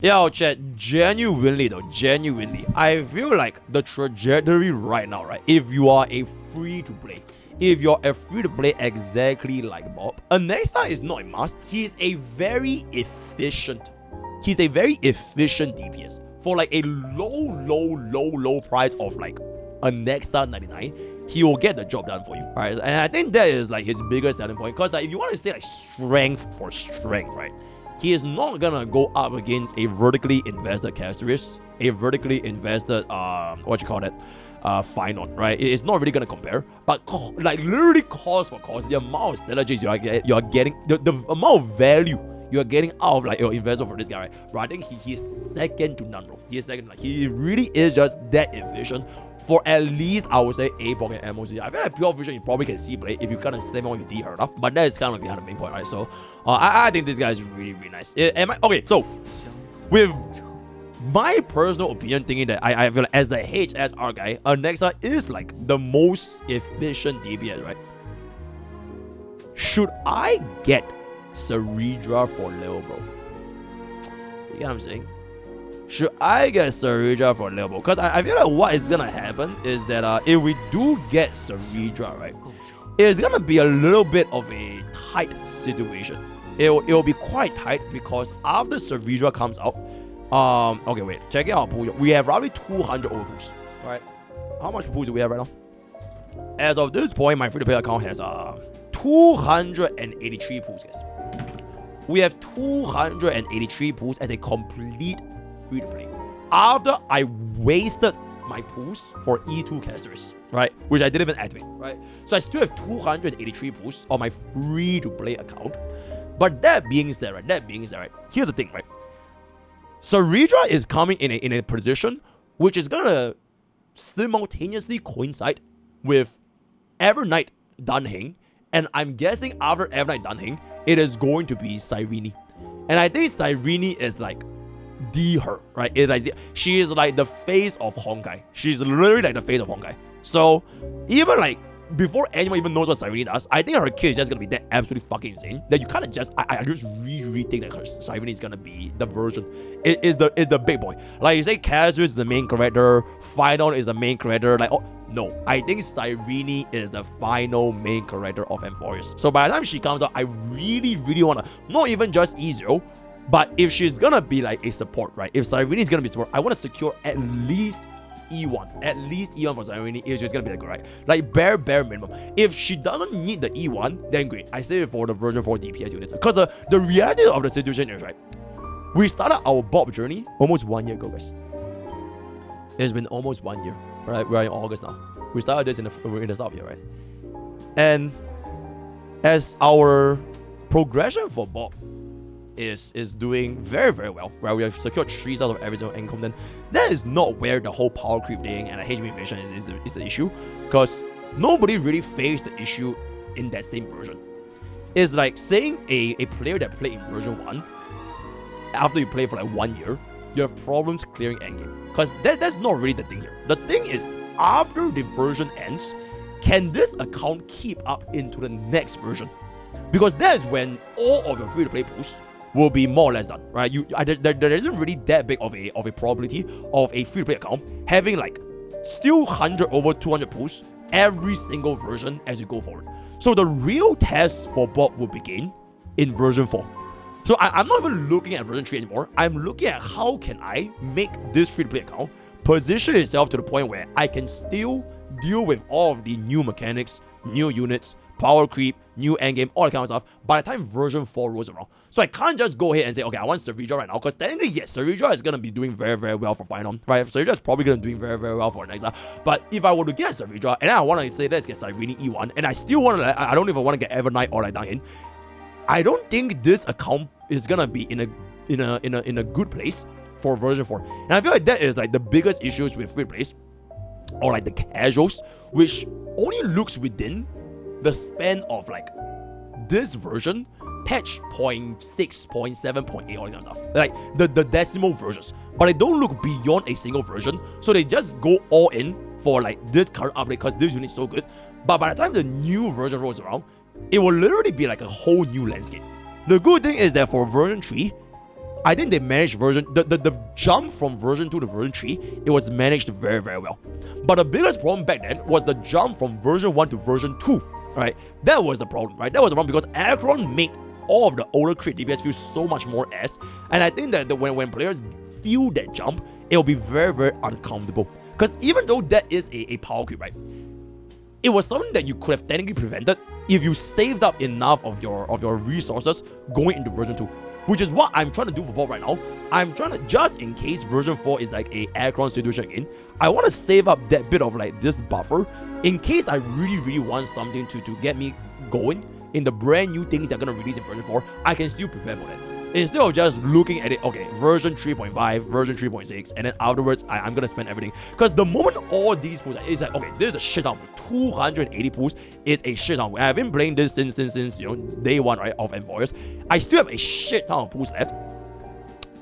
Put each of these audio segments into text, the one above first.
Yo, chat, genuinely though, genuinely, I feel like the trajectory right now, right? If you are a free-to-play, if you're a free-to-play exactly like Bob, Anaxa is not a must. He is a very efficient. He's a very efficient DPS. For like a low price of like Anaxa 99, he will get the job done for you. Alright, and I think that is like his biggest selling point. Because like if you want to say like strength for strength, right? He is not gonna go up against a vertically invested Casterus, a vertically invested Finon, right? It's not really gonna compare, but like literally cost for cost, the amount of strategies you are getting, the amount of value you are getting out of like your investment for this guy, right? Bro, I think he is second to none, bro. He is second, like he really is just that efficient. For at least, I would say, A-Pokke and MOC. I feel like pure vision, you probably can see play if you kind of slam on your D her up. But that is kind of behind the main point, right? So, I think this guy is really, really nice. Okay, so, with my personal opinion, thinking that I feel like as the HSR guy, Anaxa is like the most efficient DPS, right? Should I get Cerydra for Leo, bro? You get what I'm saying? Should I get Cerydra for level? Because I feel like what is gonna happen is that if we do get Cerydra, right, it's gonna be a little bit of a tight situation. It'll be quite tight because after Cerydra comes out, okay, wait, check out our pool. We have roughly 200 over pools. Alright, how much pools do we have right now? As of this point, my free-to-play account has 283 pools, guys. We have 283 pools as a complete free to play. After I wasted my pools for E2 casters, right? Which I didn't even activate, right? So I still have 283 pools on my free to play account. But that being said, right? Here's the thing, right? Cerydra is coming in a position which is gonna simultaneously coincide with Evernight Dunhing, and I'm guessing after Evernight Dunhing, it is going to be Cyrene. And I think Cyrene is like her, right? She is like the face of Honkai. She's literally like the face of Honkai. So even like before anyone even knows what Cyrene does, I think her kid is just gonna be that absolutely fucking insane that you kind of just I just really think that Cyrene is gonna be the version. It is the big boy. Like you say, Kazu is the main character, Final is the main character. Like, oh no, I think Cyrene is the final main character of Amphorius. So by the time she comes out, I really wanna not even just E0. But if she's gonna be like a support, right? If Cyrene is gonna be support, I want to secure at least E1. At least E1 for Cyrene is just gonna be like, right? Like bare minimum. If she doesn't need the E1, then great. I save it for the version 4 DPS units. Because the reality of the situation is, right? We started our Bob journey almost 1 year ago, guys. It's been almost 1 year, right? We're in August now. We started this in the start of the year, right? And as our progression for Bob is doing very well, right? We have secured 3 out of every single income. Then that is not where the whole power creep thing and the HB invasion is the issue, because nobody really faced the issue in that same version. It's like saying a player that played in version 1, after you play for like 1 year, you have problems clearing endgame, because that's not really the thing here. The thing is, after the version ends, can this account keep up into the next version? Because that is when all of your free-to-play pools will be more or less done, right? There isn't really that big of a probability of a free-to-play account having like still 100 over 200 pools every single version as you go forward. So the real test for Bob will begin in version 4. So I'm not even looking at version 3 anymore. I'm looking at how can I make this free-to-play account position itself to the point where I can still deal with all of the new mechanics, new units, power creep, new endgame, all that kind of stuff by the time version 4 rolls around. So I can't just go ahead and say, okay, I want Cerydra right now, because technically, yes, Cerydra is going to be doing very well for Final, right? Cerydra is probably going to be doing very well for Anaxa. But if I were to get Cerydra, and then I want to say, let's get Cyrene E1, and I still want to, I don't even want to get Evernight or like Dunhing, I don't think this account is going to be in a good place for version 4. And I feel like that is like the biggest issues with free plays, or like the casuals, which only looks within the span of like this version, patch 0.6, 0.7, 0.8, all that kind of stuff. Like the decimal versions. But they don't look beyond a single version. So they just go all in for like this current update because this unit is so good. But by the time the new version rolls around, it will literally be like a whole new landscape. The good thing is that for version 3, I think they managed the jump from version 2 to version 3, it was managed very, very well. But the biggest problem back then was the jump from version 1 to version 2, right? That was the problem, right? That was the problem because Aggron made all of the older crit DPS feel so much more S. And I think that when players feel that jump, it'll be very, very uncomfortable. Because even though that is a power creep, right? It was something that you could have technically prevented if you saved up enough of your resources going into version 2. Which is what I'm trying to do for Bob right now. I'm trying to, just in case version 4 is like a Aggron situation again, I want to save up that bit of like this buffer in case I really, really want something to get me going in the brand new things that are going to release in version 4. I can still prepare for that. Instead of just looking at it, okay, version 3.5, version 3.6, and then afterwards, I'm going to spend everything. Because the moment all these pools, it's like, okay, this is a shit ton. 280 pools is a shit ton. I've been playing this since you know, day 1, right, of Envoyers. I still have a shit ton of pools left.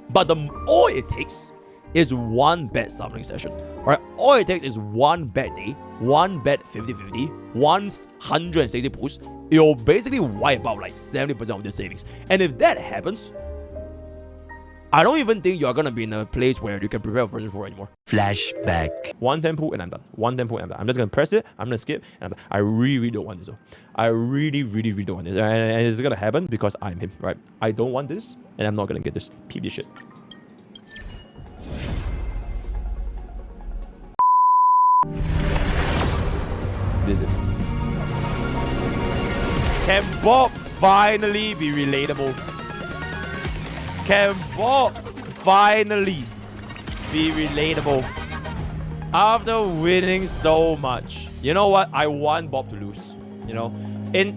But all it takes is one bad summoning session, right? All it takes is one bad day, one bad 50-50, 160 pools. It'll basically wipe out like 70% of the savings. And if that happens, I don't even think you're gonna be in a place where you can prepare for version 4 anymore. Flashback. 110 pool and I'm done. 110 pool and I'm done. I'm just gonna press it, I'm gonna skip, and I really, really don't want this though. I really, really, really don't want this. And it's gonna happen because I'm him, right? I don't want this, and I'm not gonna get this. Peep this shit. This is it. Can Bob finally be relatable? Can Bob finally be relatable? After winning so much, you know what? I want Bob to lose. You know,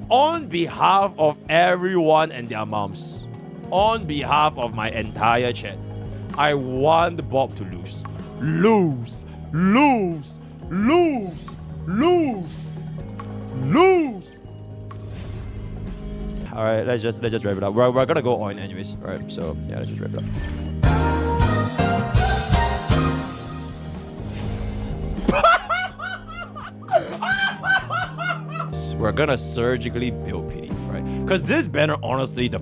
on behalf of everyone and their moms, on behalf of my entire chat, I want Bob to lose. Lose, lose, lose, lose, lose. All right, let's just wrap it up. We're gonna go on anyways. All right, so yeah, let's just wrap it up. We're gonna surgically build pity, right? Because this banner, honestly, the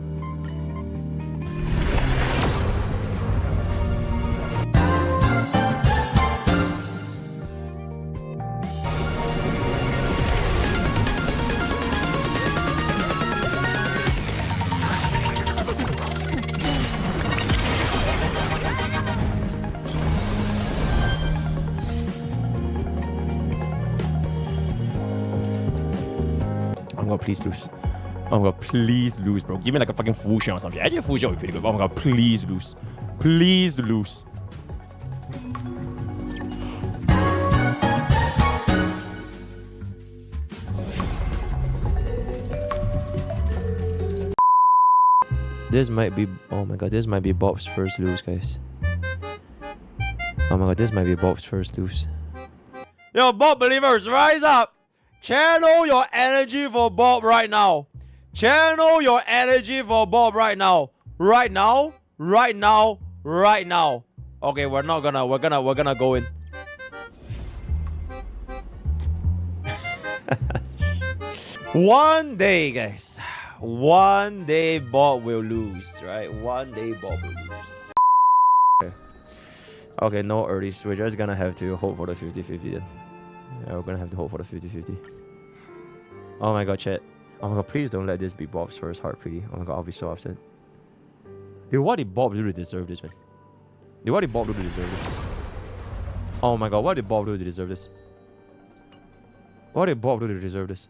oh my god, please lose. Oh my god, please lose, bro. Give me like a fucking fusion or something. Actually, a fusion would be pretty good. Oh my god, please lose. Please lose. This might be... oh my god, this might be Bob's first lose, guys. Oh my god, this might be Bob's first lose. Yo, Bob believers, rise up! Channel your energy for Bob right now. Channel your energy for Bob right now. Right now. Right now. Right now. Okay, we're gonna go in. One day, guys. One day Bob will lose, right? One day Bob will lose. Okay, no earlies. We're just gonna have to hope for the 50-50 then. Yeah, we're gonna have to hope for the 50-50. Oh my god, chat. Oh my god, please don't let this be Bob's first heart pity. Oh my god, I'll be so upset. Dude, what did Bob do to deserve this, man? Dude, what did Bob do to deserve this? Oh my god, what did Bob do to deserve this? What did Bob do to deserve this?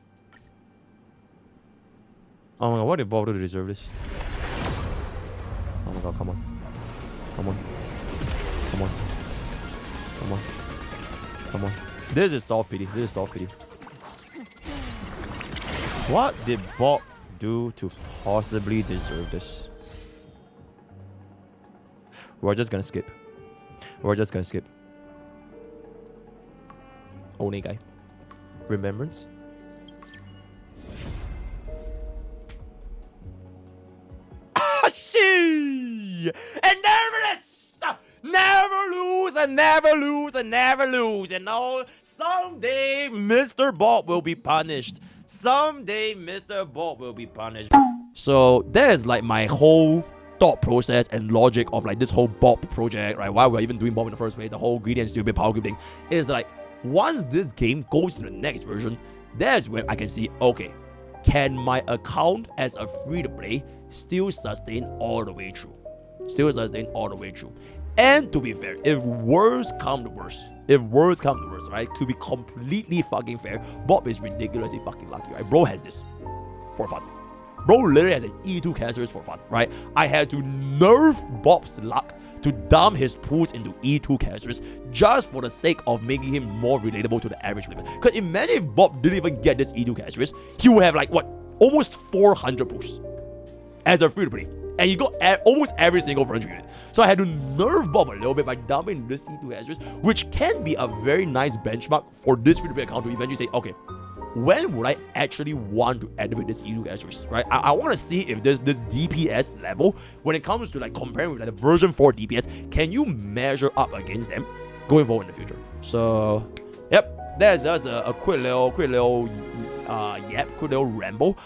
Oh my god, what did Bob do to deserve this? Oh my god, come on. Come on. Come on. Come on. Come on. This is soft pity. This is soft pity. What did Bob do to possibly deserve this? We're just gonna skip. We're just gonna skip. Only guy. Remembrance. She and never lose and never lose and never lose. You know, someday Mr. Bob will be punished. Someday Mr. Bob will be punished. So that is like my whole thought process and logic of like this whole Bob project, right? Why we're even doing Bob in the first place, the whole greedy and stupid power creep thing, is like once this game goes to the next version, that's when I can see, okay, can my account as a free-to-play still sustain all the way through? Still sustain all the way through. And to be fair, if worse come to worse, right, to be completely fucking fair, Bob is ridiculously fucking lucky, right? Bro has this for fun. Bro literally has an E2 casters for fun, right? I had to nerf Bob's luck to dump his pools into E2 casters just for the sake of making him more relatable to the average player. Because imagine if Bob didn't even get this E2 casters, he would have like, what, almost 400 pools as a free-to-play. And he got almost every single frontier unit. So I had to nerf Bob a little bit by dumping this E2 casters, which can be a very nice benchmark for this free-to-play account to eventually say, okay, when would I actually want to activate this E2 casters, right? I want to see if this DPS level, when it comes to like comparing with like the version 4 DPS, can you measure up against them going forward in the future? So, yep, that's just a quick little ramble.